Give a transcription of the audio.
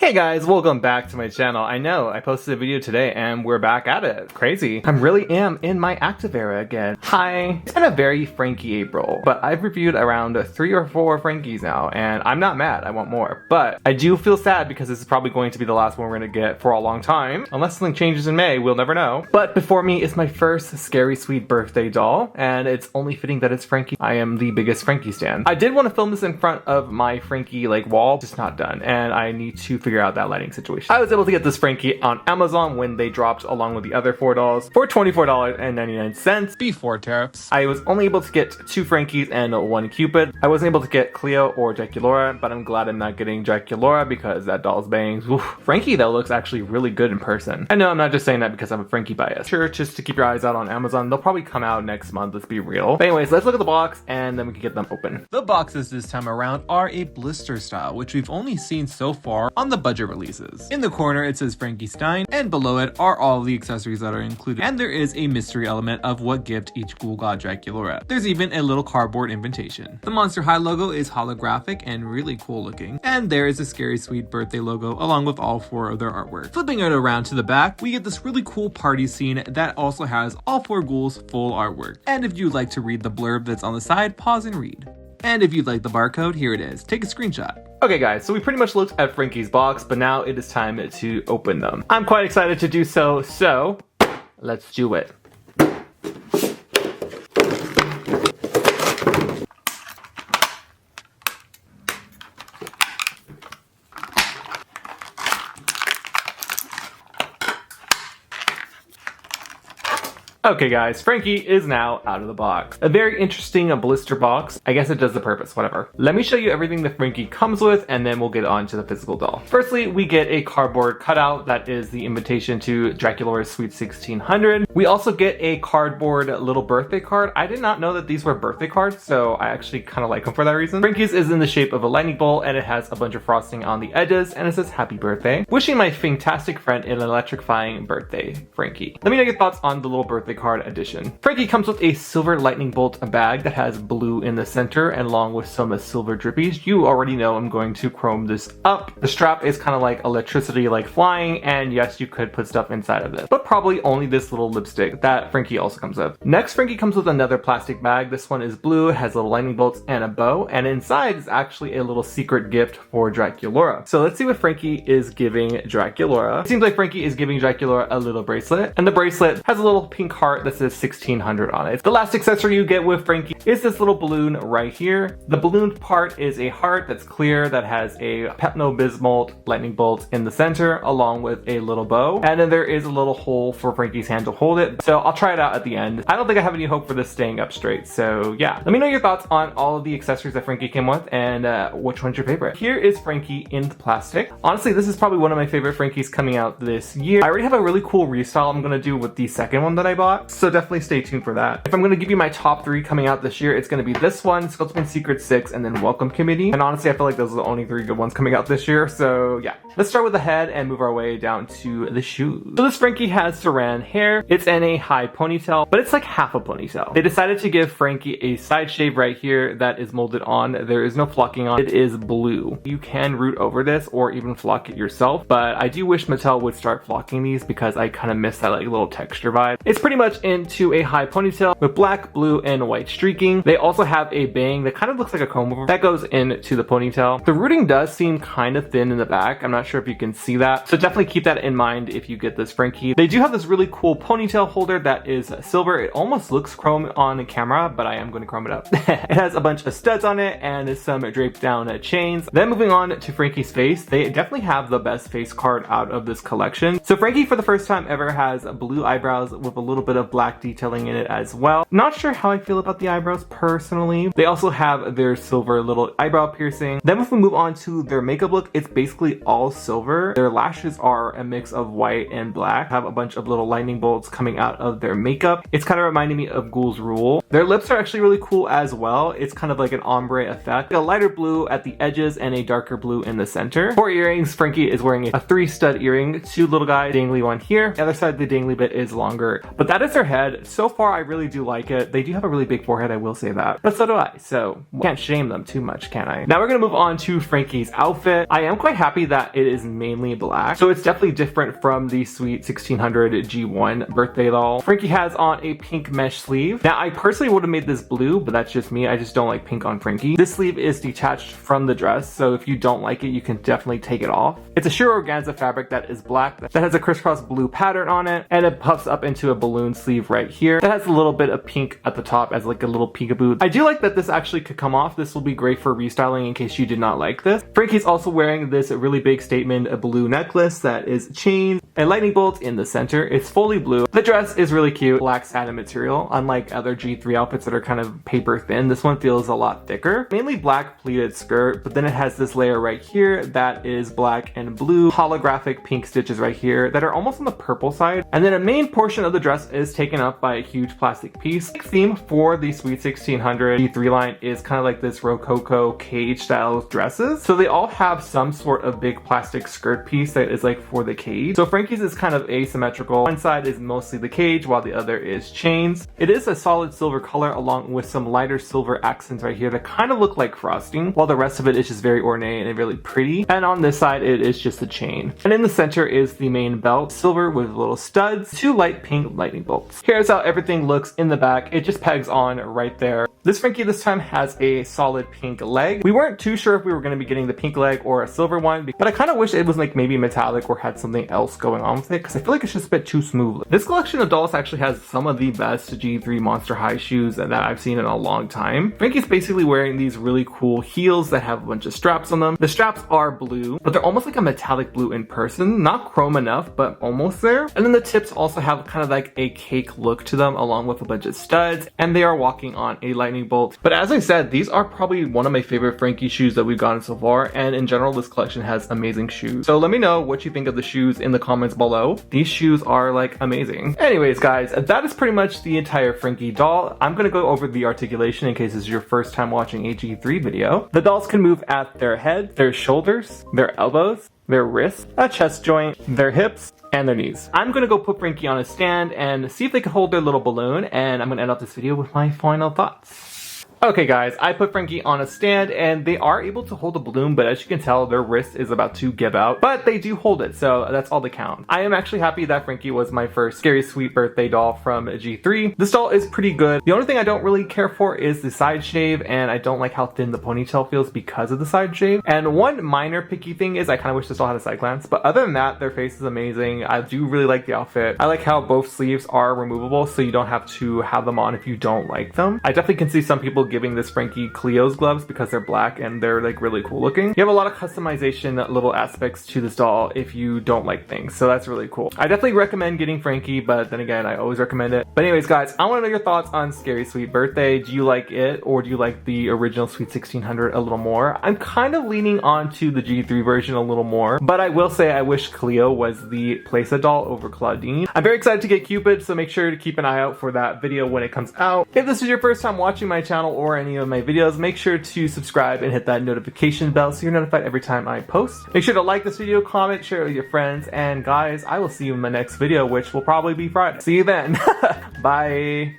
Hey guys, welcome back to my channel. I know, I posted a video today and we're back at it. Crazy. I really am in my active era again. Hi. It's been a very Frankie April, but I've reviewed around 3 or 4 Frankies now, and I'm not mad, I want more. But I do feel sad because this is probably going to be the last one we're gonna get for a long time. Unless something changes in May, we'll never know. But before me is my first Scary Sweet birthday doll, and it's only fitting that it's Frankie. I am the biggest Frankie stan. I did want to film this in front of my Frankie wall, just not done, and I need to figure out that lighting situation. I was able to get this Frankie on Amazon when they dropped along with the other 4 dolls for $24.99 before tariffs. I was only able to get 2 Frankies and 1 Cupid. I wasn't able to get Cleo or Draculaura, but I'm glad I'm not getting Draculaura because that doll's bangs. Oof. Frankie though looks actually really good in person. I know I'm not just saying that because I'm a Frankie bias. Sure, just to keep your eyes out on Amazon. They'll probably come out next month, let's be real. But anyways, let's look at the box and then we can get them open. The boxes this time around are a blister style, which we've only seen so far on the budget releases. In the corner it says Frankie Stein, and below it are all the accessories that are included, and there is a mystery element of what gift each ghoul got Draculaura. There's even a little cardboard invitation. The Monster High logo is holographic and really cool looking, and there is a Scary Sweet birthday logo along with all 4 of their artwork. Flipping it around to the back, we get this really cool party scene that also has all 4 ghouls full artwork. And if you'd like to read the blurb that's on the side, pause and read. And if you'd like the barcode, here it is. Take a screenshot. Okay guys, so we pretty much looked at Frankie's box, but now it is time to open them. I'm quite excited to do so, let's do it. Okay guys, Frankie is now out of the box. A very interesting blister box. I guess it does the purpose, whatever. Let me show you everything that Frankie comes with and then we'll get on to the physical doll. Firstly, we get a cardboard cutout that is the invitation to Draculaura's Sweet 1600. We also get a cardboard little birthday card. I did not know that these were birthday cards, so I actually kind of like them for that reason. Frankie's is in the shape of a lightning bolt and it has a bunch of frosting on the edges and it says happy birthday. Wishing my fantastic friend an electrifying birthday, Frankie. Let me know your thoughts on the little birthday card edition. Frankie comes with a silver lightning bolt bag that has blue in the center and along with some silver drippies. You already know I'm going to chrome this up. The strap is kind of like electricity like flying, and yes, you could put stuff inside of this, but probably only this little lipstick that Frankie also comes with. Next, Frankie comes with another plastic bag. This one is blue, it has little lightning bolts and a bow, and inside is actually a little secret gift for Draculaura. So let's see what Frankie is giving Draculaura. It seems like Frankie is giving Draculaura a little bracelet, and the bracelet has a little pink heart that says 1600 on it. The last accessory you get with Frankie is this little balloon right here. The balloon part is a heart that's clear that has a Pepto-Bismol lightning bolt in the center along with a little bow, and then there is a little hole for Frankie's hand to hold it. So I'll try it out at the end. I don't think I have any hope for this staying up straight, so yeah. Let me know your thoughts on all of the accessories that Frankie came with and which one's your favorite. Here is Frankie in the plastic. Honestly, this is probably one of my favorite Frankies coming out this year. I already have a really cool restyle I'm gonna do with the second one that I bought, so definitely stay tuned for that. If I'm gonna give you my top 3 coming out this year, it's gonna be this one, Sculpting Secret 6, and then Welcome Committee. And honestly, I feel like those are the only 3 good ones coming out this year, so yeah. Let's start with the head and move our way down to the shoes. So this Frankie has Saran hair. It's in a high ponytail, but it's like half a ponytail. They decided to give Frankie a side shave right here that is molded on. There is no flocking on. It is blue. You can root over this or even flock it yourself, but I do wish Mattel would start flocking these because I kind of miss that like little texture vibe. It's pretty much into a high ponytail with black, blue, and white streaking. They also have a bang that kind of looks like a comb over that goes into the ponytail. The rooting does seem kind of thin in the back. I'm not sure if you can see that, so definitely keep that in mind if you get this Frankie. They do have this really cool ponytail holder that is silver. It almost looks chrome on camera, but I am going to chrome it up. It has a bunch of studs on it and some draped down chains. Then moving on to Frankie's face, they definitely have the best face card out of this collection. So Frankie for the first time ever has blue eyebrows with a little bit of black detailing in it as well. Not sure how I feel about the eyebrows personally. They also have their silver little eyebrow piercing. Then if we move on to their makeup look, it's basically all silver. Their lashes are a mix of white and black. Have a bunch of little lightning bolts coming out of their makeup. It's kind of reminding me of Ghoul's Rule. Their lips are actually really cool as well. It's kind of like an ombre effect. A lighter blue at the edges and a darker blue in the center. For earrings, Frankie is wearing a 3 stud earring. 2 little guys, dangly one here. The other side of the dangly bit is longer, but that That is her head. So far, I really do like it. They do have a really big forehead, I will say that. But so do I, so can't shame them too much, can I? Now we're gonna move on to Frankie's outfit. I am quite happy that it is mainly black, so it's definitely different from the Sweet 1600 G1 birthday doll. Frankie has on a pink mesh sleeve. Now, I personally would have made this blue, but that's just me. I just don't like pink on Frankie. This sleeve is detached from the dress, so if you don't like it, you can definitely take it off. It's a sheer organza fabric that is black, that has a crisscross blue pattern on it, and it puffs up into a balloon sleeve right here. That has a little bit of pink at the top as like a little peekaboo. I do like that this actually could come off. This will be great for restyling in case you did not like this. Frankie's also wearing this really big statement, a blue necklace that is chained, a lightning bolt in the center. It's fully blue. The dress is really cute, black satin material. Unlike other G3 outfits that are kind of paper thin, this one feels a lot thicker. Mainly black pleated skirt, but then it has this layer right here that is black and blue, holographic pink stitches right here that are almost on the purple side. And then a main portion of the dress is taken up by a huge plastic piece. The theme for the Sweet 1600 G3 line is kind of like this Rococo cage style dresses. So they all have some sort of big plastic skirt piece that is like for the cage. So Frankie's is kind of asymmetrical. One side is mostly the cage while the other is chains. It is a solid silver color along with some lighter silver accents right here that kind of look like frosting, while the rest of it is just very ornate and really pretty. And on this side, it is just a chain. And in the center is the main belt, silver with little studs, two light pink lightning bolts. Here's how everything looks in the back. It just pegs on right there. This Frankie this time has a solid pink leg. We weren't too sure if we were going to be getting the pink leg or a silver one, but I kind of wish it was like maybe metallic or had something else going on with it, because I feel like it's just a bit too smooth. This collection of dolls actually has some of the best G3 Monster High shoes that I've seen in a long time. Frankie's basically wearing these really cool heels that have a bunch of straps on them. The straps are blue, but they're almost like a metallic blue in person. Not chrome enough, but almost there. And then the tips also have kind of like a cake look to them along with a bunch of studs, and they are walking on a lightning bolt. But as I said, these are probably one of my favorite Frankie shoes that we've gotten so far, and in general, this collection has amazing shoes. So let me know what you think of the shoes in the comments below. These shoes are like amazing. Anyways, guys, that is pretty much the entire Frankie doll. I'm gonna go over the articulation in case this is your first time watching a G3 video. The dolls can move at their head, their shoulders, their elbows, their wrists, a chest joint, their hips, and their knees. I'm gonna go put Frankie on a stand and see if they can hold their little balloon, and I'm gonna end off this video with my final thoughts. Okay guys, I put Frankie on a stand and they are able to hold a balloon, but as you can tell, their wrist is about to give out, but they do hold it, so that's all that counts. I am actually happy that Frankie was my first Scary Sweet birthday doll from G3. This doll is pretty good. The only thing I don't really care for is the side shave, and I don't like how thin the ponytail feels because of the side shave. And one minor picky thing is I kind of wish this doll had a side glance, but other than that, their face is amazing. I do really like the outfit. I like how both sleeves are removable, so you don't have to have them on if you don't like them. I definitely can see some people giving this Frankie Cleo's gloves because they're black and they're like really cool looking. You have a lot of customization little aspects to this doll if you don't like things, so that's really cool. I definitely recommend getting Frankie, but then again, I always recommend it. But anyways, guys, I want to know your thoughts on Scary Sweet Birthday. Do you like it, or do you like the original Sweet 1600 a little more? I'm kind of leaning on to the G3 version a little more, but I will say I wish Cleo was the playset doll over Claudine. I'm very excited to get Cupid, so make sure to keep an eye out for that video when it comes out. If this is your first time watching my channel or any of my videos, make sure to subscribe and hit that notification bell so you're notified every time I post. Make sure to like this video, comment, share it with your friends, and guys, I will see you in my next video, which will probably be Friday. See you then. Bye.